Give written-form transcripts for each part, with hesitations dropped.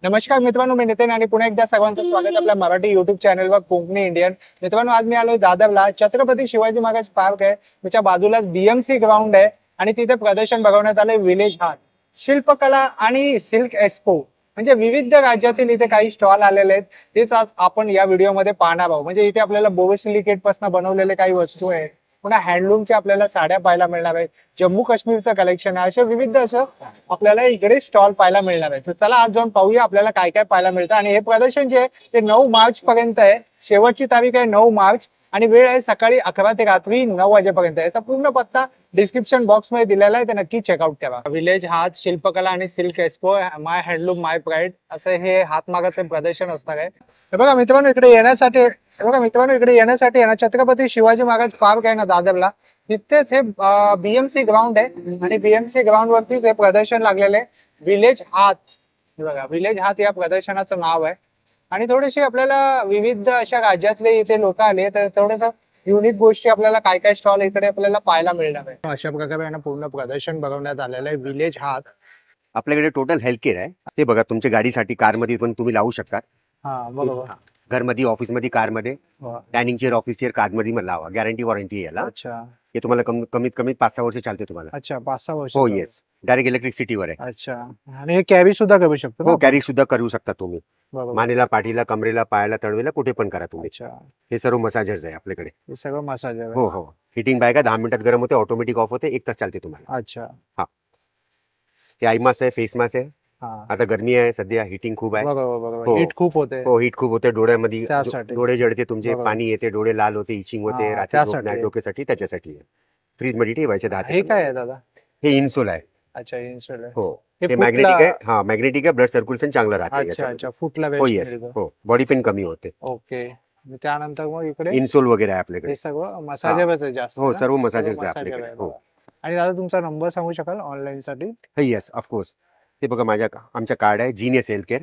नमस्कार मित्रांनो, मी नितीन आणि पुन्हा एकदा सर्वांचं स्वागत आपल्या मराठी युट्यूब चॅनलवर कोकणी इंडियन. मित्रांनो, आज मी आलोय दादरला. छत्रपती शिवाजी महाराज पार्क आहे, त्याच्या बाजूलाच बीएमसी ग्राउंड आहे आणि तिथे प्रदर्शन बघवण्यात आलंय विलेज हात, शिल्पकला आणि सिल्क एक्सपो. म्हणजे विविध राज्यातील इथे काही स्टॉल आलेले आहेत, तेच आज आपण या व्हिडिओमध्ये पाहणार आहोत. म्हणजे इथे आपल्याला बोरोसिलिकेट पासून बनवलेले काही वस्तू आहेत, पुन्हा हँडलूमच्या आपल्याला साड्या पाहायला मिळणार आहेत, जम्मू काश्मीरचं कलेक्शन आहे, असे विविध असं आपल्याला इकडे स्टॉल पाहायला मिळणार आहे. तर चला आज जाऊन पाहूया आपल्याला काय काय पाहायला मिळतं. आणि हे प्रदर्शन जे आहे ते 9 मार्च पर्यंत आहे. शेवटची तारीख आहे 9 मार्च आणि वेळ आहे सकाळी 11 ते रात्री 9 वाजेपर्यंत. याचा पूर्ण पत्ता डिस्क्रिप्शन बॉक्स मध्ये दिलेला आहे, तर नक्की चेकआउट करा. विलेज हात, शिल्पकला आणि सिल्क एक्सपो, माय हँडलूम माय प्राईड असं हे हातमागाचे प्रदर्शन असणार आहे. हे बघा मित्रांनो, इकडे येण्यासाठी आहे ना, छत्रपती शिवाजी महाराज पार्क आहे ना दादरला, तिथेच हे बीएमसी ग्राउंड आहे आणि बीएमसी ग्राउंड वरतीच हे प्रदर्शन लागलेले विलेज हात. हे बघा, विलेज हात या प्रदर्शनाचं नाव आहे. आणि थोडेसे आपल्याला विविध अशा राज्यातले इथे लोक आले, तर थोडस युनिक गोष्टी आपल्याला काय काय स्टॉल इकडे आपल्याला पाहायला मिळणार आहे. अशा प्रकारे ना पूर्ण प्रदर्शन बघवण्यात आलेलं आहे विलेज हात. आपल्याकडे टोटल हेल्थ केअर आहे. ते बघा, तुमच्या गाडीसाठी कारमध्ये पण तुम्ही लावू शकता. हा बरोबर. घरमध्ये, ऑफिसमध्ये, कारमध्ये, डायनिंग चेअर, ऑफिस चेअर, कारमध्ये पण लावा. गॅरंटी वॉरंटी याला. अच्छा. हे तुम्हाला कमीत कमी 5-6 वर्ष चालते तुम्हाला. अच्छा, 5-6 वर्ष. हो, येस. डायरेक्ट इलेक्ट्रिसिटीवर आहे. अच्छा. आणि हे कॅरी सुद्धा करू शकतो? हो, कॅरी सुद्धा करू शकता तुम्ही. बरोबर. मानेला, पाठीला, कमरेला, पायाला, तळवेला, कुठे पण करा तुम्ही. अच्छा. हे सर्व मसाजर्स आहे आपल्याकडे. हे सगळं मसाज आहे? हो हो. हिटिंग बॅग आहे, 10 मिनिटात गरम होते, ऑटोमॅटिक ऑफ होते, 1 तास चालते तुम्हाला. अच्छा. हा. हे आय मास्क आहे, फेस मास्क आहे. आता गरमी आहे सध्या, हिटिंग खूप आहे. बरोबर. हीट खूप होते. हो, हीट खूप होते. डोळ्यामध्ये त्यासाठी. डोळे जळते तुमचे, बरोबर. पाणी येते, डोळे लाल होते, इचिंग होते, रात्री झोप नाही, डोक्यासाठी त्याच्यासाठी आहे. फ्रीज मध्ये ठेवायचे 10 हे काय आहे दादा? हे इन्सोल आहे. अच्छा, इन्सोल आहे. हो, हे हे मॅग्नेटिक आहे. हा, मॅग्नेटिक आहे, ब्लड सर्क्युलेशन चांगलं राहते. अच्छा, फुटला हो, येस. हो, बॉडी पेन कमी होते. ओके. त्यानंतर मग इकडे इन्सोल वगैरे आहे आपल्याकडे. हे सगळं मसाजर्स आहे जास्त? हो, सर्व मसाजर्स आहे आपल्याकडे. हो. आणि दादा तुमचा नंबर सांगू शकाल ऑनलाईन साठी? Yes, of course. हे बघा, आमच्या कार्ड आहे, जीनियस हेल्थ केअर.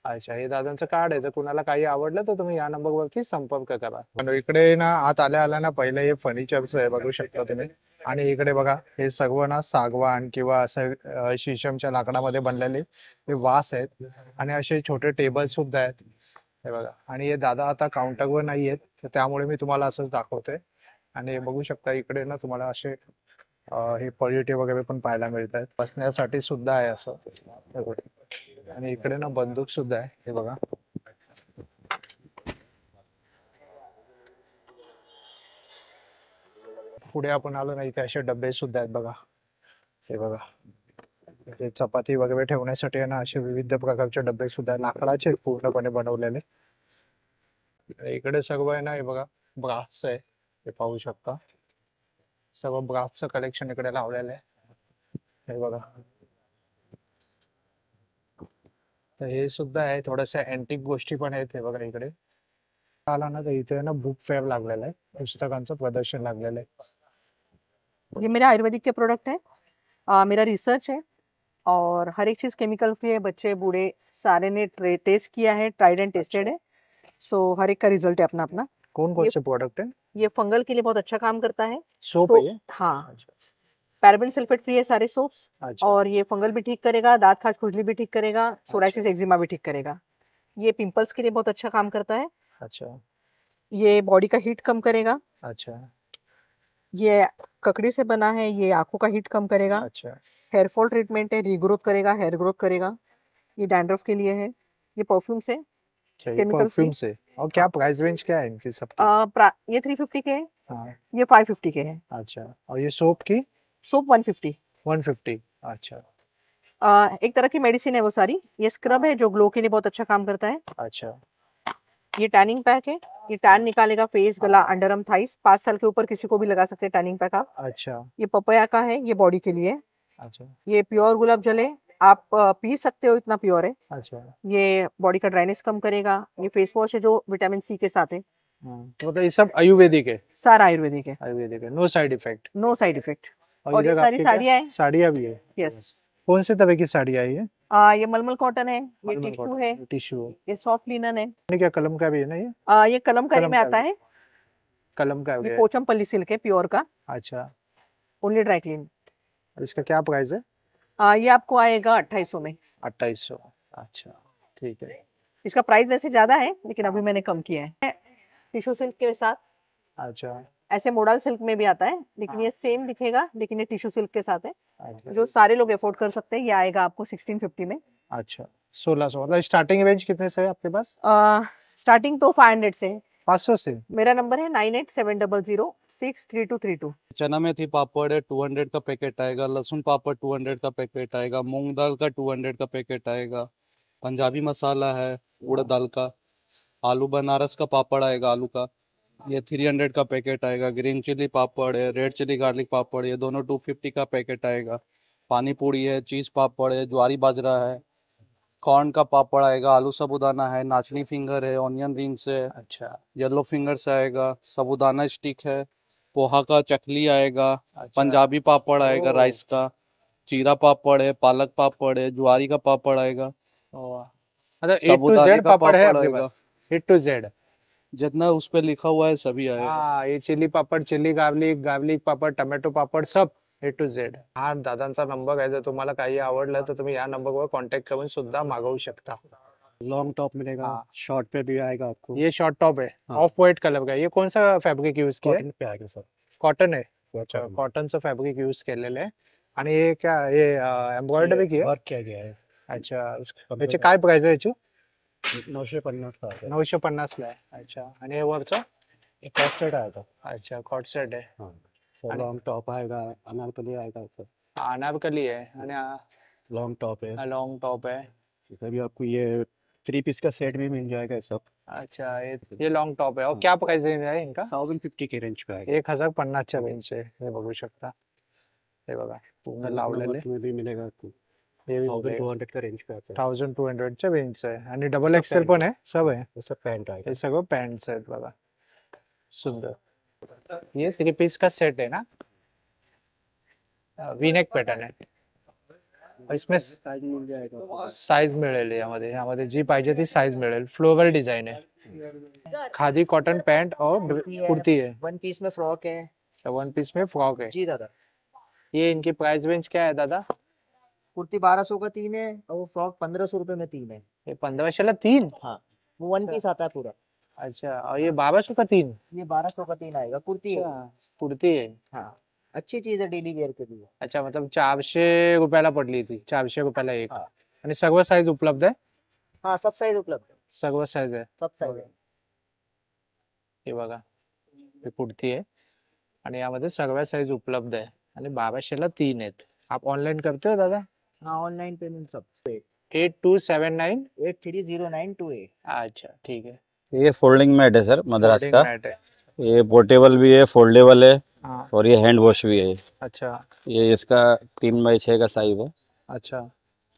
अच्छा, हे दादांचं कार्ड आहे. जर कुणाला काही आवडलं तर तुम्ही या नंबर वरती संपर्क करा. इकडे ना आत आल्या ना पहिले हे फर्निचरचं आहे, बघू शकता तुम्ही. आणि इकडे बघा, हे सर्व ना सागवान किंवा असं शीशमच्या लाकडामध्ये बनलेले हे वास आहेत. आणि असे छोटे टेबल सुद्धा आहेत, हे बघा. आणि हे दादा आता काउंटरवर नाही आहेत, तर त्यामुळे मी तुम्हाला असंच दाखवतोय. आणि बघू शकता इकडे ना तुम्हाला असे हे पॉलिटे वगैरे पण पाहायला मिळत आहेत, बसण्यासाठी सुद्धा आहे असं. आणि इकडे ना बंदूक सुद्धा आहे, हे बघा. पुढे आपण आलो ना, इथे असे डबे सुद्धा आहेत बघा, हे बघा. हे चपाती वगैरे ठेवण्यासाठी आहे ना, असे विविध प्रकारचे डबे सुद्धा लाकडाचे पूर्णपणे बनवलेले. इकडे सर्व आहे ना, हे बघा, ब्रासचं आहे, हे पाहू शकता. सर्व ब्रासचं कलेक्शन इकडे लावलेलं आहे, हे बघा. तर हे सुद्धा आहे, थोडंसं अँटिक गोष्टी पण आहेत, हे बघा. इकडे आला ना तर इथे ना बुक फेअर लागलेलं आहे, पुस्तकांचं प्रदर्शन लागलेलं आहे. ये मेरा आयुर्वेदिक के प्रोडक्ट है, मेरा रिसर्च है और हर एक चीज़ केमिकल फ्री है। बच्चे बूढ़े सारे ने टेस्ट किया है, ट्राइड एंड टेस्टेड है। सो हर एक का रिजल्ट है अपना अपना। कौन से प्रोडक्ट है? ये फंगल के लिए बहुत अच्छा काम करता है। सोप तो, है ये? हाँ, अच्छा। पैराबेन सल्फेट फ्री है सारे सोप्स। अच्छा। और ये फंगल भी ठीक करेगा, दांत खाज खुजली भी ठीक करेगा, सोराइसिस एक्जिमा भी ठीक करेगा। ये पिंपल्स के लिए बहुत अच्छा काम करता है। अच्छा। ये बॉडी का हीट कम करेगा। अच्छा। ये ककड़ी से बना है, ये आंखों का हीट कम करेगा। अच्छा। हेयर फॉल ट्रीटमेंट है, रीग्रोथ करेगा, हेयर ग्रोथ करेगा। ये डैंड्रफ के लिए है। ये परफ्यूम से, केमिकल परफ्यूम फ्री। से। और क्या प्राइस रेंज क्या है इनकी सबकी? ये 350 के है। हाँ। ये 550 के है। अच्छा। और ये सोप की? सोप 150। 150। अच्छा। एक तरह की मेडिसिन है वो सारी। ये स्क्रब है जो ग्लो के लिए बहुत अच्छा काम करता है। अच्छा। ये टैनिंग पैक है, ये टैन निकालेगा फेस, गला, अंडर आर्म, थाइस। 5 साल के ऊपर किसी को भी लगा सकते हैं टैनिंग पैक आप। अच्छा। ये पपया का है, ये बॉडी के लिए। अच्छा। ये प्योर गुलाब जल है, आप पी सकते हो, इतना प्योर है। अच्छा। ये बॉडी का ड्राइनेस कम करेगा। ये फेस वॉश है जो विटामिन सी के साथ है। तो मतलब ये सब आयुर्वेदिक है? सारा आयुर्वेदिक है, आयुर्वेदिक है, no side effect? No side effect. और ये सारी साड़ियाँ हैं। साड़ियाँ भी है? यस। कौन से तरह की साड़ियाँ है ये? ये मलमल कॉटन है, ये टिश्यू है, टिश्यू है। ये सॉफ्ट लिनन है। क्या कलम का भी है ना ये? ये कलमकारी में आता है। कलम का ये पोचमपल्ली सिल्क है, प्योर का। अच्छा। Only dry clean. इसका क्या प्राइस है? ये आपको आएगा 2800 में। 2800। अच्छा ठीक है। इसका प्राइस वैसे ज्यादा है लेकिन अभी मैंने कम किया है। टिश्यू सिल्क के साथ अच्छा ऐसे मोडल सिल्क में भी आता है लेकिन ये सेम दिखेगा, लेकिन ये टिश्यू सिल्क के साथ है अच्छा जो सारे लोग अफोर्ड कर सकते हैं। ये आएगा आपको 1650 में। अच्छा 1600 मतलब स्टार्टिंग रेंज कितने से है आपके पास? स्टार्टिंग तो 500 से है। 500 से। मेरा नंबर है 9870063232। चना मेथी पापड़ है 200 का पैकेट आएगा, लहसुन पापड़ 200 का पैकेट आएगा, मूंग दाल का 200 का पैकेट आएगा, पंजाबी मसाला है उड़द दाल का, आलू बनारस का पापड़ आएगा आलू का, ये 300 का पैकेट आएगा, ग्रीन चिली पापड़ है, रेड चिली गार्लिक पापड़, ये दोनों 250 का पैकेट आएगा, पानी पूरी है, चीज़ पापड़ है, ज्वारी बाजरा है, कॉर्न का पापड़ आएगा, आलू साबुदाना है, नाचनी फिंगर है, ऑनियन रिंग्स है, अच्छा येलो फिंगर्स आएगा, साबुदाना स्टिक है, पोहा का चकली आएगा, अच्छा। पंजाबी पापड़ आएगा ओह। राइस का, जीरा पापड़ है, पालक पापड़ है, ज्वारी का पापड़ आएगा, मतलब ए टू साबूदाने जेड का पापड़ है पापड़ आपके आएगा। पास? A to Z. जितना उस पे लिखा हुआ है सभी आएगा। हाँ ये chilli papad, chilli garlic, garlic papad, tomato papad, सब ए टू झेड। हा दादांचा नंबर आहे, जर तुम्हाला काही आवडलं तर तुम्ही या नंबरवर कॉन्टॅक्ट करून सुद्धा मागवू शकता। लॉन्ग टॉप मिलेगा, हाँ। शॉर्ट पे भी आएगा आपको। ये शॉर्ट टॉप है, हाँ। ऑफ व्हाइट कलर का है। ये कौन सा फैब्रिक यूज किया है? कॉटन पे आएगा सर। कॉटन है। अच्छा कॉटन। कॉटनचं फॅब्रिक यूज केलेलं आहे। आणि हे क्या ये एम्ब्रॉयडरी की आहे? वर्क किया गया है। अच्छा याची काय प्राइस आहे याची? 950 का आता है। 950 ला आहे। अच्छा आणि हे वरचं? ये कॉस्टेड आएगा। अच्छा कॉट सेट आहे। हाँ। और लॉन्ग टॉप आएगा, अनारकली आएगा सर। अनारकली आहे आणि लॉन्ग टॉप है। लॉन्ग टॉप है। कभी आपको ये 3 पीस का सेट भी मिल जाएगा सब। अच्छा ये लॉन्ग टॉप है। और क्या प्राइस है इनका? 1050 के रेंज का आएगा। 1050च्या रेंजचे हे बघू शकता। हे बघा पूर्ण लावलेले में भी मिलेगा आपको। हे भी 1200 का रेंज का आता है। 1200च्या रेंजचं आहे आणि डबल एक्सेल पण आहे, सब आहे। ये सब पैंट आएगा। हे सगळं पॅन्ट्स आहेत बघा, सुंदर। ये 3 पीस का सेट है ना, वी-नेक पैटर्न है। और इसमें साइज मिल जाएगा। साइज मिळेल, यामध्ये यामध्ये जी पाहिजे ती साइज मिळेल। फ्लोरल डिजाइन है, खादी कॉटन पैंट और कुर्ती है। वन पीस में फ्रॉक है। वन पीस में फ्रॉक है। जी दादा। ये इनकी प्राइस रेंज क्या है दादा? कुर्ती 1200 का 3 है और वो फ्रॉक 1500 रुपए में 3 है। ये 1500 ला 3? हाँ वो वन पीस आता है पूरा। अच्छा और ये 1200 का 3? ये 1200 का 3 आएगा। कुर्ती है। कुर्ती है। हाँ अच्छी चीज है डेली वेयर के लिए। अच्छा मतलब 400 रुपयाला पडली थी, 400 रुपयाला एक। हाँ। आणि सर्व साइज उपलब्ध आहे? हाँ सब साइज उपलब्ध है। सर्व साइज आहे। सब साइज है। हे बघा ही कुर्ती आहे आणि यामध्ये सर्व साइज उपलब्ध आहे आणि 1200 ला 3 आहेत। आप ऑनलाइन करते हो दादा? हाँ ऑनलाइन पेमेंट सब। 8279 830928। अच्छा ठीक है। ये फोल्डिंग मैट है सर, मद्रास Folding का। mat है। ये पोर्टेबल भी है, फोल्डेबल है हाँ और ये हैंड वॉश भी है। अच्छा ये इसका 3x6 का साइज है, अच्छा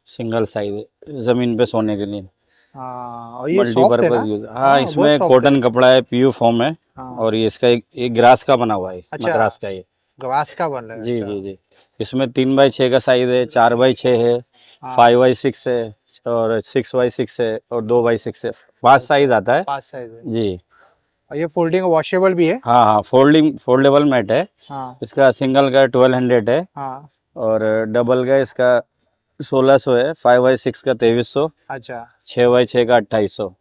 सिंगल साइज है, जमीन पे सोने के लिए हाँ। और ये सॉफ्ट है मल्टीपर्पज ना? यूज। हाँ, हाँ बहुत इसमें soft कॉटन है। कपड़ा है, पीयू फॉर्म है हाँ। और ये इसका एक ग्रास का बना हुआ है, अच्छा। मद्रास का ये। ग्लास का बन रहा है। जी अच्छा। जी जी। इसमें 3x6 का साइज है, 4x6 है, हाँ। 5x6 है और 6x6 है और 2x6 है। 5 साइज आता है 5 साइज है। जी। और ये फोल्डिंग वॉशेबल भी है? हाँ हाँ फोल्डेबल मैट है। हाँ इसका सिंगल का 1200 है हाँ और डबल का इसका 1600 है, 5x6 का 2300, अच्छा 6x6 का 2800।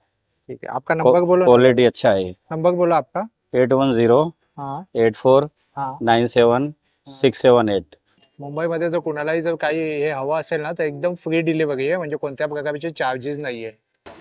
ठीक है। आपका नंबर बोलो ना। क्वालिटी अच्छा है। नंबर बोलो आपका। 810 हाँ 84 हाँ 97 678। मुंबईमध्ये जर कुणालाही जर काही हे हवं असेल ना तर एकदम फ्री डिलिव्हरी आहे, म्हणजे कोणत्या प्रकारचे चार्जेस नाहीये।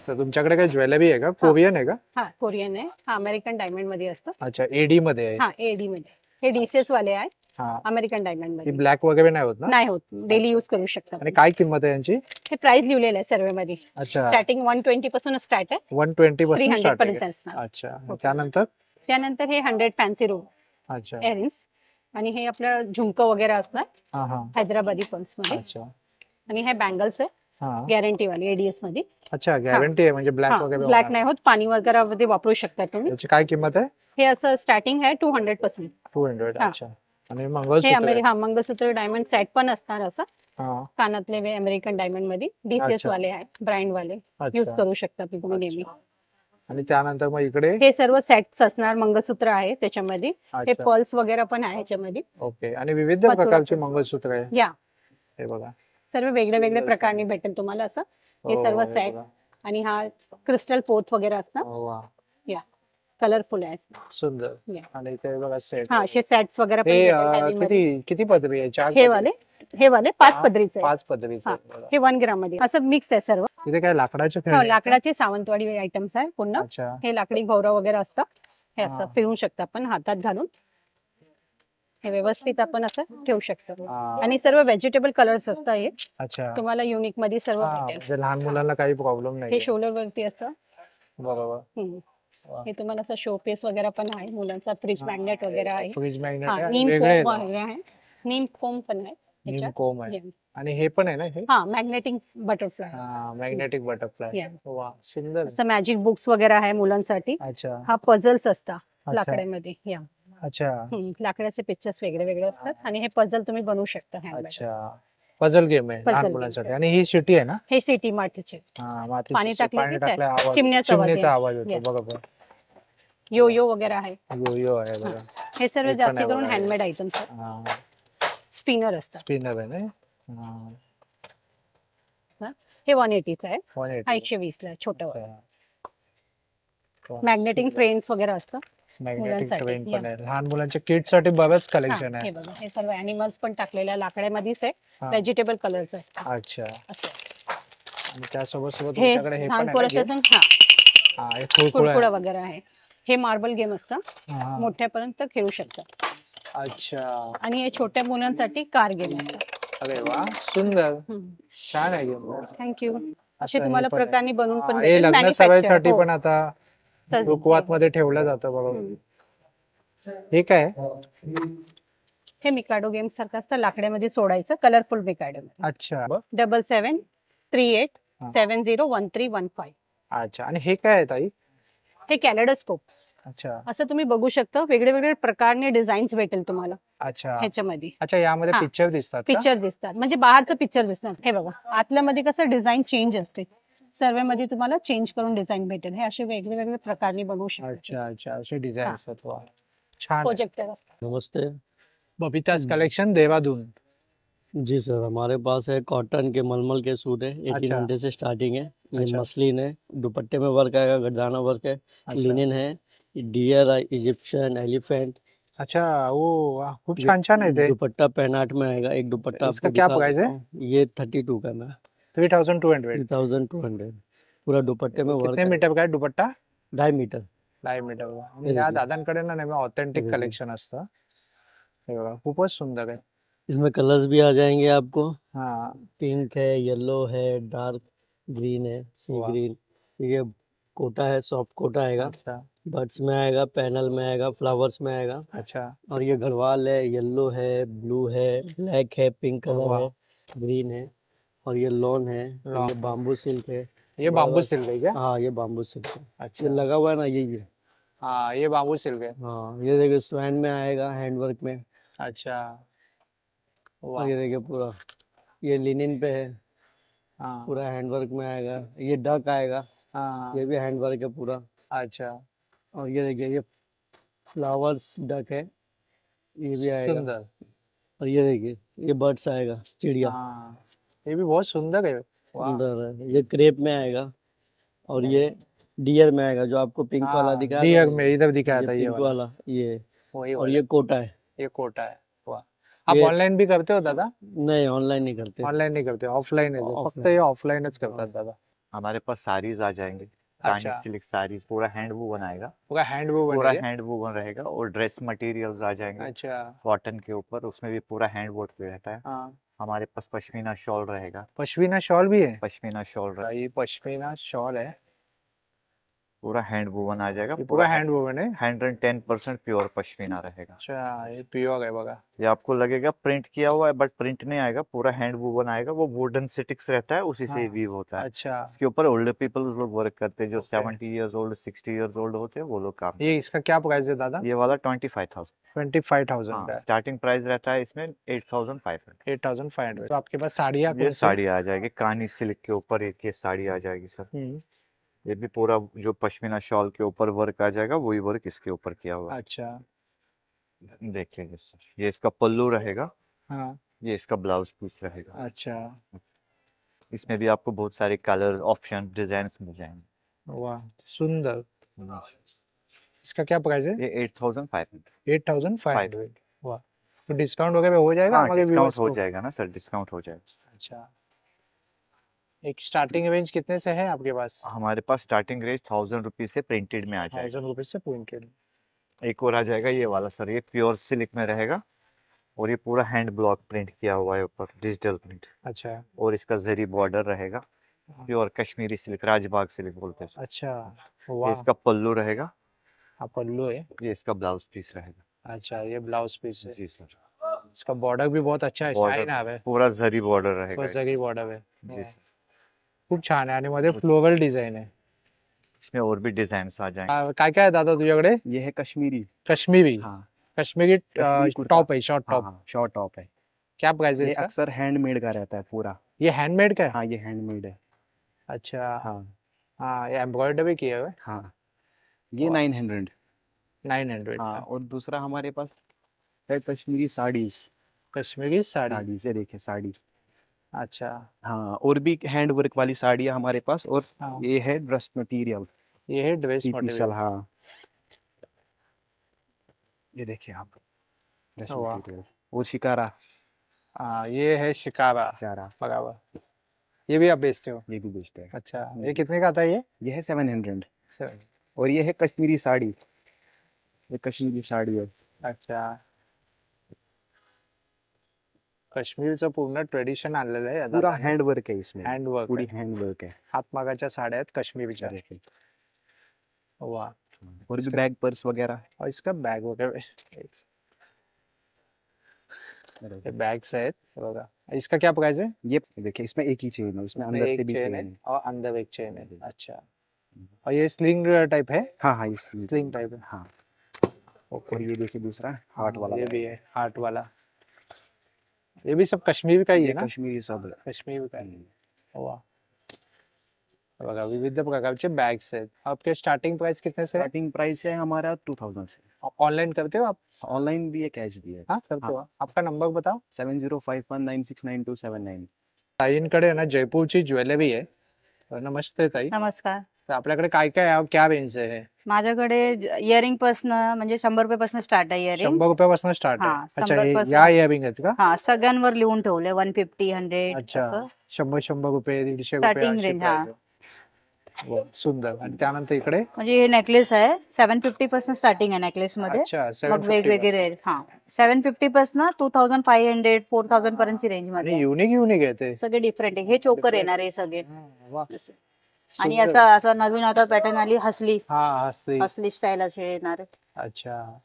तर तुमच्याकडे काही ज्वेलरी आहे का? कोरियन आहे का? हा कोरियन आहे। हा अमेरिकन डायमंड मध्ये असतं। अच्छा एडी मध्ये आहे। हा एडी मध्ये। हे डीसीएस वाले आहेत, हा अमेरिकन डायमंड ही मध्ये। ब्लॅक वगैरे नाही होत ना? नाही होत, डेली यूज करू शकता आणि काय किंमत आहे यांची? हे प्राइस लिहिलेलं आहे सर्वे मध्ये। अच्छा स्टार्टिंग 120 पासून स्टार्ट आहे, 120 पासून 300 स्टार्ट पर्यंत आहे। असणार। अच्छा त्यानंतर? त्यानंतर हे 100 फॅन्सी रो अच्छा इयरिंग्स आणि हे आपलं झुमकं वगैरे असणार हा हा हैदराबादी पर्स मध्ये। अच्छा आणि हे बँगल्स आहे हा गॅरंटी वाली एडीएस मध्ये। अच्छा गॅरंटी आहे म्हणजे ब्लॅक वगैरे ब्लॅक होणार नाही होत, पाणी वगैरे मध्ये वापरू शकता तुम्ही। याची काय किंमत आहे? हे असं स्टार्टिंग आहे 200 पासून। 200 हा. अच्छा आणि हे मंगळसूत्र आहे? हा मंगळसूत्र डायमंड सेट पण असणार असं हा कानातले वे अमेरिकन डायमंड मध्ये डीसीएस अच्छा. वाले आहे, ब्रँड वाले यूज अच्छा करू शकता तुम्ही नेहमी। आणि त्यानंतर मग इकडे? हे सर्व सेट्स असणार, मंगळसूत्र आहे त्याच्यामध्ये, हे अच्छा पर्ल्स वगैरे पण आहे ह्याच्यामध्ये। ओके आणि विविध मथुरा प्रकारचे पर्स. मंगळसूत्र आहे या हे बघा। सर्व वेगळे वेगळे प्रकारने भेटेल तुम्हाला असं। हे सर्व हे सेट बघा. आणि हा क्रिस्टल पोत वगैरे असतं. वा, कलरफुल आहे. सुंदर. Yeah. आणि इथे बघा सेट. हा असे सेट्स वगैरे पण हे भेटेल heavy मध्ये. किती पदरी आहे? 4 हे वाले 5 पदरीचे आहे. 5 पदरीचे हा. आहेत बघा. हे 1 ग्राम मध्ये असं मिक्स आहे सर्व. इथे काय लाकडाचे हो, खेळणे आहेत का? लाकडाचे सावंतवाडी आयटम्स आहे पुन्हा. अच्छा. हे लाकडी भोवरा वगैरे असतं. हे हा. असं फिरवू शकतं आपण हातात घालून. हे व्यवस्थित आपण असं ठेवू शकतो. हा. आणि सर्व व्हेजिटेबल कलर्स असतात. हे अच्छा. तुम्हाला युनिक मध्ये सर्व हा, भेटेल. म्हणजे लहान मुलांना काही प्रॉब्लेम हे नाही. शोल्डर वरती असतं. बरोबर. हम्म. वा. हे तुम्हाला असं शोपीस वगैरे पण आहे. मुलांचा फ्रीज मॅग्नेट वगैरे आहे. फ्रीज मॅग्नेट हा, आहे. नीम वेगळे फोम आहेत. वगैरे आहे. नीम फोम पण आहे नीम त्याच्यात. कोम आहे. Yeah. आणि हे पण आहे ना हे? हा, मॅग्नेटिक बटरफ्लाय. हा, मॅग्नेटिक बटरफ्लाय. Yeah. वा, सुंदर. असं मॅजिक बुक्स वगैरे आहे मुलांसाठी. अच्छा. हा पझल्स असतात अच्छा. लाकडामध्ये. या अच्छा. लाकडाचे पिक्चर्स वेगळे वेगळे असतात आणि हे पझल तुम्ही बनवू शकता हँडमेड. अच्छा. पझल गेम आहे Puzzle लहान game. मुलांसाठी. आणि ही शिटी आहे ना? हे सिटी मातीचे. हा, मातीची पाणी शिटी. टाकलं पाणी की काय? टाकल्या आवाज, चिमण्याचा आवाज चिमणीचा येतो. आवाज येतो. Yeah. बरोबर. यो यो वगैरे आहे. यो आहे बघा. हे सर्व हे पण जास्ती आहे करून बघा. हँडमेड आयटम्स आहेत. हा, स्पिनर असतात. स्पिनर आहे ना? हा, हे 180चं आहे. 180. हा 120 ला आहे, छोटं. अच्छा. मॅग्नेटिक फ्रेम्स वगैरे असतं. मॅग्नेटिक मुलांसाठी. ट्रेन पण Yeah. आहे. लहान मुलांच्या किट साठी बरंच हा, कलेक्शन हे आहे. बघा हे सर्व अॅनिमल्स पण टाकलेल्या लाकड्यामध्येच आहे. हा. व्हेजिटेबल कलर्स असतात अच्छा. असं. आणि त्यासोबत सोबत हे तुमच्याकडे हे पण लहान आहे पोराचं ना पण game? हा, हे खुळखुळा कुरकुडा आहे. वगैरे आहे. हे मार्बल गेम असतं. हा. मोठ्यापर्यंत खेळू शकतात. अच्छा. आणि हे छोट्या मुलांसाठी कार गेम असतात. अरे वा, सुंदर. छान आहे गेम. थँक्यू. असे तुम्हाला प्रकारने बनवून पण हे भेटेल. लग्न Manufactured. सराईसाठी हो. पण आता सज- रुखवात मध्ये ठेवलं जातं बरोबर. हे काय आहे? हे मिकाडो गेम सारखं असतं लाकड्यामध्ये सोडायचं. Colourful Mikado. अच्छा. 7738701315. अच्छा. आणि हे काय आहे ताई? हे कॅलेडोस्कोप. अच्छा. असं तुम्ही बघू शकता. वेगळे वेगळे प्रकारने डिझाईन्स भेटेल तुम्हाला अच्छा. ह्याच्यामध्ये. अच्छा, यामध्ये हा. पिक्चर दिसतात का? पिक्चर दिसतात म्हणजे बाहेरचं पिक्चर दिसतात. हे बघा आतल्यामध्ये कसं डिझाईन चेंज असते. सर्व मध्ये तुम्हाला चेंज करून डिझाईन भेटेल. हे असे वेगळे वेगळे प्रकारने बनवू शकता. अच्छा अच्छा, असे डिझाईन असतात. वा, छान आहे. प्रोजेक्टर असतात. नमस्ते बबिताज कलेक्शन देहरादून. जी सर, हमारे पास है कॉटन के मलमल के सूट है। 1800 से स्टार्टिंग है। ये अच्छा। मसलिन है, दुपट्टे में वर्क आएगा, गर्दाना वर्क है, अच्छा. लिनन है, डियर, इजिप्शियन, एलिफेंट। अच्छा. ओ वाह, खूप छान छान आहे ते. दुपट्टा 65 में आएगा। एक दुपट्टा इसका आपको क्या दिखा प्राइस है? देता हूँ। ये 32 का मैं 3200. 3200 पूरा दुपट्टे में वर्क कितने है। मीटर का आहे दुपट्टा? 2.5 मीटर। 2.5 मीटर का. आणि हे या देखिए. दादांकडे ना नेहमी ऑथेंटिक हे कलेक्शन असतं. हे बघा, खूपच सुंदर आहे. इसमें कलर्स भी आ जाएंगे आपको। हा. पिंक है, येलो है, डार्क ग्रीन है, सी वाह. ग्रीन। ये कोटा है, सॉफ्ट कोटा आएगा, अच्छा. बर्ड्स में आएगा, पैनल में आएगा, फ्लावर्स में आएगा। अच्छा. और ये गढ़वाल है, येलो है, ब्लू है, ब्लैक है, पिंक कलर वाह. है, ग्रीन है। और ये लॉन है, लॉन. ये बाम्बू सिल्क है। ये बांबू सिल्क है क्या? हाँ, ये बाम्बू सिल्क है। अच्छा. ये लगा हुआ है ना, ये हाँ, ये बांबू सिल्क है. हाँ, ये देखिए स्वैन में आएगा, हैंडवर्क में। अच्छा. और वाह. ये देखिए पूरा, ये लिनिन पे है, हाँ. पूरा हैंडवर्क में आएगा। ये डक आएगा, हाँ. ये भी हैंडवर्क है पूरा। अच्छा. और ये देखिए, ये फ्लावर्स डक है, ये भी आएगा। सुंदर. और ये देखिए, ये बर्ड्स आएगा, चिड़िया। हाँ, ये भी बहुत सुंदर है. वाह. सुंदर है। ये क्रेप में आएगा। और ये डियर में आएगा, जो आपको पिंक वाला हाँ, दिखा डियर में इधर दिखाया था ये पिंक वाला. वाला ये। वही और वाला. ये कोटा है। ये कोटा है. वाह. आप ये- ऑनलाइन भी करते हो दादा? नहीं, ऑनलाइन नहीं करते। ऑनलाइन नहीं करते, ऑफलाइन है. फक्त Offline. ये ऑफलाइनच करतात दादा. हमारे पास साड़ीज आ जाएंगे, कानी अच्छा. सिल्क साड़ीज, पूरा हैंड वूवन आएगा, पूरा हैंड वो पूरा बनेगा. हैंड वूवन रहेगा। और ड्रेस मटेरियल्स आ जाएंगे अच्छा. कॉटन के ऊपर, उसमें भी पूरा हैंड वर्क भी रहता है। हाँ, हमारे पास पश्मीना शॉल रहेगा, पश्मीना शॉल भी है. पश्मीना शॉल रहेगा, ये पश्मीना शॉल है. पूरा हैंड वूवन आ जाएगा, ये पूरा हैंड वोवन है. 110% प्योर पश्मीना रहेगा। अच्छा, ये प्योर है बघा. ये आपको लगेगा प्रिंट किया हुआ है, बट प्रिंट नहीं आएगा, पूरा हैंड वूवन आएगा। वो वुडन स्टिक्स रहता है, उसी से हाँ. वीव होता है। अच्छा. इसके ऊपर ओल्डर पीपल लोग वर्क करते हैं, जो Okay. 70 years old, 60 years old होते हैं, वो लोग काम। ये इसका क्या प्राइस है दादा? ये वाला 25,000। 25,000 हाँ, का है. स्टार्टिंग प्राइस रहता है इसमें 8,500। 8,500. तो आपके पास साड़ियाँ ये कौन सी? साड़ी आ जाएगी कानी सिल्क के ऊपर, एक ये साड़ी आ जाएगी सर। हम्म. ये भी पूरा जो पश्मीना शॉल के ऊपर वर्क आ जाएगा, वही वर्क इसके ऊपर किया हुआ है। अच्छा. देख लीजिए सर, ये इसका पल्लू रहेगा, हाँ. ये इसका ब्लाउज पीस रहेगा। अच्छा. इसमें भी आपको बहुत सारे कलर ऑप्शन डिजाइन मिल जाएंगे। वाह सुंदर। इसका क्या प्राइस है? ये 8500। 8500। वाह, तो डिस्काउंट वगैरह हो जाएगा हाँ हमारे डिस्काउंट व्यूअर्स हो को? जाएगा ना सर, डिस्काउंट हो जाएगा। अच्छा, एक स्टार्टिंग रेंज कितने से है आपके पास? हमारे पास स्टार्टिंग रेंज 1000 रुपीज से प्रिंटेड में आ जाएगा। 1000 रुपीज से प्रिंटेड। एक और आ जाएगा ये वाला सर, ये प्योर सिल्क में रहेगा और ये पूरा हैंड ब्लॉक प्रिंट किया हुआ है ऊपर, डिजिटल प्रिंट। अच्छा, और इसका जरी बॉर्डर रहेगा, pure Kashmiri silk, Rajbagh silk बोलते हैं इसको। अच्छा, ये वाह। इसका पल्लू रहेगा, हाँ पल्लू है। ये इसका ब्लाउज पीस रहेगा। अच्छा, ये ब्लाउज पीस है। जी सर। इसका बॉर्डर भी बहुत अच्छा है, स्टाइल है। पूरा जरी बॉर्डर रहेगा बस जरी बॉर्डर है। जी सर। खूप छान आहे आणि मध्ये फ्लोरल डिझाइन आहे। इसमें और भी डिजाइन आ जाएंगे। काय काय आहे दादा तुझ्याकडे? ये है कश्मीरी। कश्मीरी। हाँ कश्मीरी कश्मीरी कुर्ता। टॉप है, शॉर्ट टॉप। हाँ शॉर्ट टॉप है। क्या प्राइस है ये इसका? अक्सर हैंडमेड का रहता है पूरा। ये हैंडमेड का है? हाँ ये हैंडमेड है। अच्छा, हाँ हाँ ये एम्ब्रॉयडरी भी किया हुआ है। हाँ ये 900। 900। हाँ और दूसरा हमारे पास है कश्मीरी साड़ीज। कश्मीरी साड़ी। साड़ी से देखिए साड़ी। अच्छा, हाँ और भी हैंड वर्क वाली साड़ी है हमारे पास। और हाँ। ये है ड्रेस मटेरियल। ये है ड्रेस टीपीसल। मटेरियल। हाँ ये देखिए आप ड्रेस वाह। मटेरियल। और शिकारा। हाँ ये है शिकारा। शिकारा बराबर, ये भी आप बेचते हो? ये भी बेचते हैं। अच्छा, ये कितने का आता है? ये है 700। 7। और ये है कश्मीरी साड़ी। ये कश्मीरी साड़ी है। अच्छा, काश्मीरचं पूर्ण ट्रेडिशन आलेलं आहे पूरा हैंड वर्क है इसमें। हँडवर्क, पूरी हैंड वर्क है। हातमागाच्या साड्या आहेत काश्मीरीच्या। देखिए। वाह, और भी बैग पर्स वगैरह। और इसका बैग वगैरह, ये बैग्स आहेत बघा। इसका क्या प्राइस है? ये देखिए इसमें एक ही चेन है, इसमें अंदर एक से भी चेन चेन है है। और अंदर एक चेन है। अच्छा, और ये स्लिंग टाइप है? हाँ हाँ ये स्लिंग टाइप है। हाँ। ओके, और ये देखिए दूसरा हार्ट वाला ये बैग। भी है हार्ट वाला। ये भी सब कश्मीर का ही है ये ना? कश्मीरी सब है। कश्मीर का है। वाह, बघा विविध प्रकारचे बैग्स आहेत। आपके स्टार्टिंग प्राइस कितने से है? स्टार्टिंग प्राइस है हमारा 2000 से। ऑनलाइन करते हो आप? ऑनलाइन भी है, कैश भी है। हाँ करते हो। आपका नंबर बताओ। 7051969279। ताईंकडे ना जयपूरची ज्वेलरी आहे। तर नमस्ते ताई, नमस्कार. तर आपल्याकडे काय काय आहे? क्या रेंज आहे? माझ्याकडे इयरिंग पासन म्हणजे 100 रुपयापासून स्टार्ट आहे इयरिंग. 100 रुपयापासून स्टार्ट आहे? हा, अच्छा, 100 हे पासून. या इयरिंग आहेत का? हा सगळ्यांवर लिहून ठेवले 150 100 अच्छा, असं 100 रुपये, 150 रुपये स्टार्टिंग अशी रेंज. price हा आहे. वा, सुंदर। आणि त्यानंतर इकडे? म्हणजे हे नेकलेस आहे 750 पासून स्टार्टिंग आहे नेकलेस मध्ये. अच्छा, मग 750 वेगवेगळे रेंज. हा 750 पासून 2500 4000 पर्यंतची रेंज मध्ये आणि आहे. युनिक युनिक आहे ते। सगळे डिफरंट आहे. हे चोकर येणार आहे सगळे. वा, आणि सुंदर. असं असं नवीन आता पॅटर्न आली हसली हा हसली। हसली स्टाईल असे येणार आहे. अच्छा, हे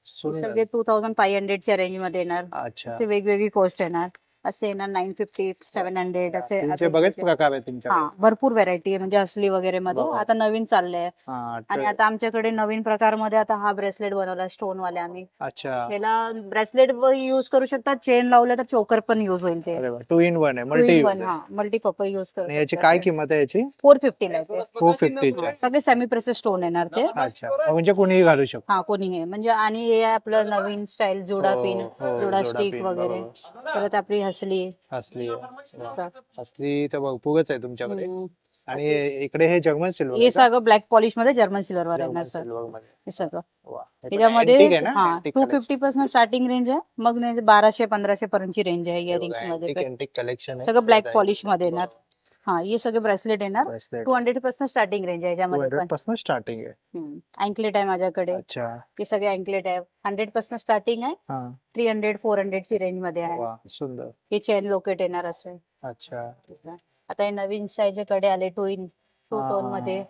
सुंदर। सगळे 2500 च्या रेंज मध्ये येणार. अच्छा, असे वेगवेगळी कॉस्ट येणार. असे येणार 950 700 असे तुमचे बरेच प्रकार आहेत तुमच्याकडे। हा भरपूर व्हरायटी आहे म्हणजे असली वगैरे मध्ये बरोबर. आता नवीन चाललंय. हा, आणि आता आमच्याकडे नवीन प्रकार मध्ये आता हा ब्रेसलेट बनवला स्टोन वाले आम्ही. अच्छा, ह्याला ब्रेसलेट युज करू शकतात, चेन लावलं तर चोकर पण युज होईल ते. अरे वा, 2 in 1 आहे, मल्टी यूज आहे। हा मल्टीपर्पज युज आणि याची करू काय किंमत आहे याची? 450 ला आहे ते. 450 ची आहे। सगळे सेमी प्रेसेस स्टोन येणार ते. अच्छा, म्हणजे कोणीही घालू शकतो। हा कोणी हे म्हणजे आणि हे आपलं नवीन स्टाईल जोडा हो, पिन हो, जोडा जोडा स्टिक पिन, वगैरे. बरोबर. परत आपली हसली हसली आहे. वा, असं. हसली तर भरपूरच आहे तुमच्याकडे। हम्म. आणि इकडे हे जर्मन सिल्वर हे सगळं ब्लॅक पॉलिश मध्ये जर्मन सिल्वर वर जर्मन येणार सर. सिल्वर मध्ये। हे सगळं वा, हे पण त्याच्यामध्ये antique आहे ना? हा Antique 250 पासून स्टार्टिंग रेंज आहे. मग 1200-1500 पर्यंतची रेंज आहे इयरिंग्स मध्ये. एंटिक कलेक्शन आहे सगळं ब्लॅक पॉलिश मध्ये येणार. हा हे सगळे ब्रेसलेट येणार. ब्रेसलेट 200 पासून स्टार्टिंग रेंज आहे याच्यामध्ये 200 पण. पासून स्टार्टिंग आहे। अँकलेट आहे माझ्याकडे. अच्छा, हे सगळे अँकलेट आहे 100 पासून स्टार्टिंग आहे. हा, 300-400 ची रेंज मध्ये आहे. वा, सुंदर। हे चेन लोकेट येणार असे. अच्छा, आता हे नवीन साईजचे कडे आले 2 टोन मध्ये.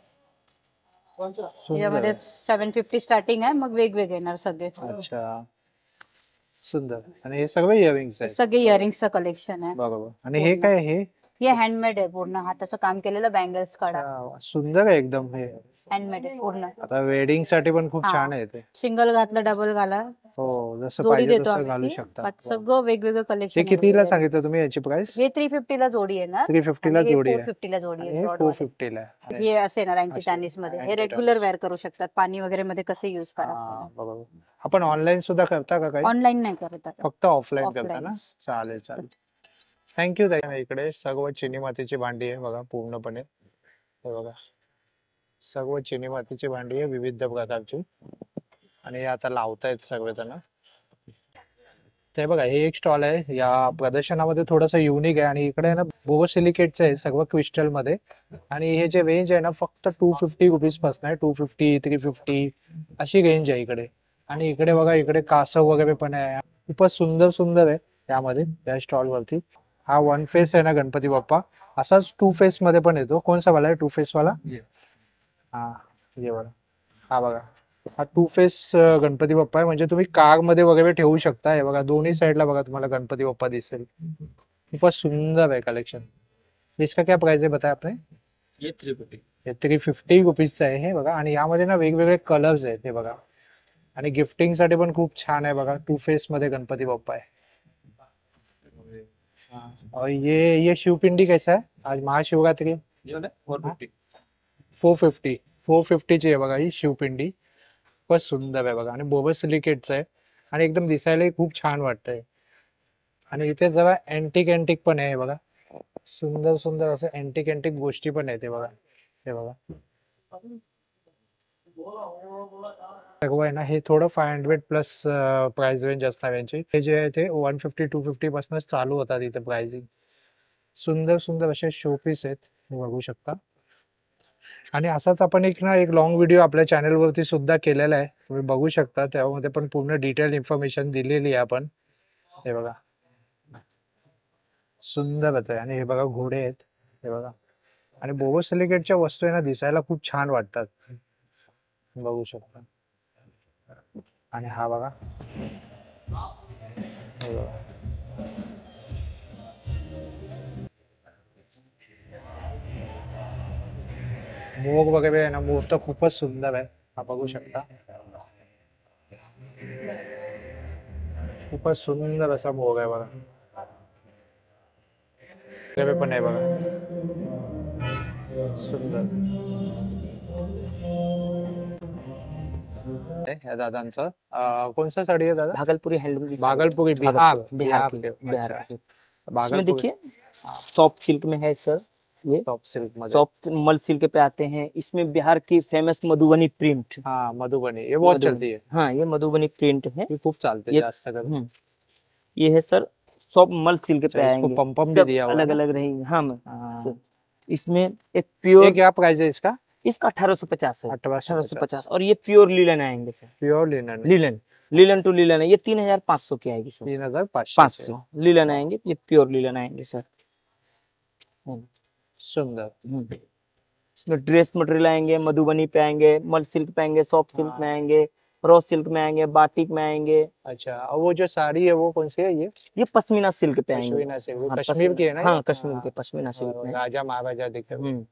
यामध्ये 750 स्टार्टिंग आहे. मग वेगवेगळे येणार सगळे. अच्छा, सुंदर। आणि हे सगळे इयरिंग्स आहेत? सगळे इयरिंगचं कलेक्शन आहे. बरोबर। आणि हे काय आहे? हे हँडमेड आहे पूर्ण हाताचं काम केलेलं बँगल्स काढा. वा, सुंदर आहे एकदम हे। हँडमेड आहे पूर्ण. आता वेडिंग साठी पण खूप हा. छान आहे ते। सिंगल घातलं डबल घाला हो, जसं जोडी पाहिजे देतो तसं घालू आम्ही. शकता। बाकी सगळं वेगवेगळं हे कलेक्शन. कितीला सांगितलं तुम्ही याची प्राइस? हे 350 ला जोडी येणार. 350 ला जोडी आहे। 450 ला जोडी आणि आहे हे broad वाले. 450 ला आहे। हे असे येणार अँटी टॅनिस मध्ये. हे anti-tarnish. रेग्युलर वेअर करू शकतात. पाणी वगैरे मध्ये कसे युज करा. हा, बरोबर। आपण ऑनलाईन सुद्धा करता का काही? ऑनलाईन नाही करत आता. फक्त ऑफलाईन Offline. करता ना? चालेल चालेल, थँक्यू ताई. इकडे सर्व चिनी मातीची भांडी आहे बघा पूर्णपणे. हे बघा सर्व चिनी मातीची भांडी आहे विविध प्रकारची आणि हे आता लावतायत सर्वजण. ते बघा हे एक स्टॉल आहे या प्रदर्शनामध्ये थोडंसं युनिक आहे आणि इकडे ना बोरोसिलिकेटचं आहे सर्व क्रिस्टल मध्ये आणि हे जे रेंज आहे ना फक्त 250 रुपीज पासून आहे. 250 350 अशी रेंज आहे इकडे. आणि इकडे बघा इकडे कासव वगैरे पण आहे. खूपच सुंदर सुंदर आहे त्यामध्ये या स्टॉल वरती. हा 1 फेस आहे ना गणपती बाप्पा असाच 2 फेस मध्ये पण येतो. कोणसा वाला आहे 2 फेस वाला? हा ये बघा हा बघा हा 2 फेस गणपती बाप्पा आहे. म्हणजे तुम्ही कार मध्ये वगैरे ठेवू शकता. हे बघा दोन्ही साइडला बघा तुम्हाला गणपती बाप्पा दिसेल. खूपच सुंदर आहे कलेक्शन. इसका क्या प्राइस है बताया आपने? ये 350. हे 350 रुपीजचं आहे हे बघा. आणि यामध्ये ना वेगवेगळे कलर्स आहेत हे बघा. आणि गिफ्टिंग साठी पण खूप छान आहे बघा. 2 फेस मध्ये गणपती बाप्पा आहे. और ये शिवपिंडी कैसा है आज महाशिवरात्रि? ये वाला 450. 450 ची आहे बघा ही शिवपिंडी. खूपच सुंदर आहे बघा आणि बोरोसिलिकेटचं आहे आणि एकदम दिसायलाही खूप छान वाटतंय. आणि इथे जरा अँटिक पण आहे बघा. सुंदर सुंदर असं अँटिक गोष्टी पण आहेत हे बघा. हे बघा सर्व आहे ना हे थोडं 500 प्लस प्राइस रेंज असणार यांची. हे जे आहे ते 150 250 पासूनच चालू होतात इथे प्राइसिंग. सुंदर सुंदर असे शोपीस आहेत हे बघू शकता. आणि असाच आपण एक लॉंग व्हिडिओ आपल्या चॅनल वरती सुद्धा केलेला आहे तुम्ही बघू शकता. त्यामध्ये पण पूर्ण डिटेल इन्फॉर्मेशन दिलेली आहे आपण. हे बघा सुंदरच आहे. आणि हे बघा घोडे आहेत हे बघा. आणि बोरोसिलिकेटच्या वस्तू आहे ना दिसायला खूप छान वाटतात बघू शकता. आणि हा बघा हे बघा मोग वगैरे आहे ना. मोग तर खूपच सुंदर आहे हा बघू शकता. खूपच सुंदर असा मोग आहे बघा. वगैरे पण आहे बघा सुंदर. या दादांचं कोणसा साडी है दादा? भागलपुरी हैंडलूम. भागलपुरी बिहार बिहार बिहार से. इसमें भागलपुरी देखिए सॉफ्ट सिल्क में है सर. ये टॉप सिल्क मध्ये. सॉफ्ट मल सिल्क पे आते हैं. इसमें बिहार की फेमस मधुबनी प्रिंट. हाँ मधुबनी ये बहुत चलती है. हाँ ये मधुबनी प्रिंट है. ये खूप चालते है जास्त कर. ये है सर सॉफ्ट मल सिल्क पे आएंगे. पंपम भी दिया हुआ अलग अलग रहेंगे. हाँ इसमें एक प्योर. ये क्या प्राइस है इसका? इसका 1850 है. 1850. और ये प्योर लिलन आएंगे sir. Pure linen. Linen to linen है. ये 3500 की आएगी सर. 3500 लिलन आएंगे. ये प्योर लिलन आएंगे सर. सुंदर. इसमें ड्रेस मटेरियल आएंगे. मधुबनी पे आएंगे. मल सिल्क पे आएंगे. सॉफ्ट सिल्क में आएंगे. रॉ सिल्क में आएंगे. बाटिक में आएंगे. अच्छा और वो जो साड़ी है वो कौन सी है? ये पश्मीना सिल्क पे आएंगे. पश्मीना सिल्क कश्मीर की है ना? हाँ कश्मीर के पश्मीना सिल्क में. राजा महाराजा दिखते हैं.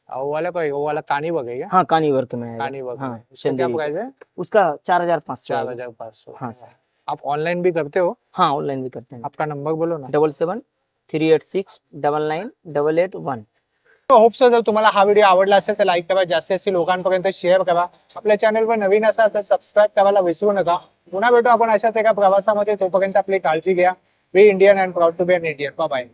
वो वाला कोई वो वाला कानी वर्क है क्या? हाँ कानी वर्क में है. कानी वर्क. हाँ उसका क्या प्राइस है? उसका 4500. 4500. हाँ सर. आप ऑनलाइन भी करते हो? हाँ ऑनलाइन भी करते हैं. आपका नंबर बोलो ना. 77 386 99 881. होप सो जर तुम्हाला हा व्हिडिओ आवडला असेल तर लाईक करा. जास्तीत लोकांपर्यंत शेअर करा. आपल्या चॅनलवर नवीन असाल तर सबस्क्राईब करायला विसरू नका. पुन्हा भेटू आपण अशाच एका प्रवासामध्ये. तोपर्यंत आपली काळजी घ्या. Be Indian and proud to be an Indian. Bye bye.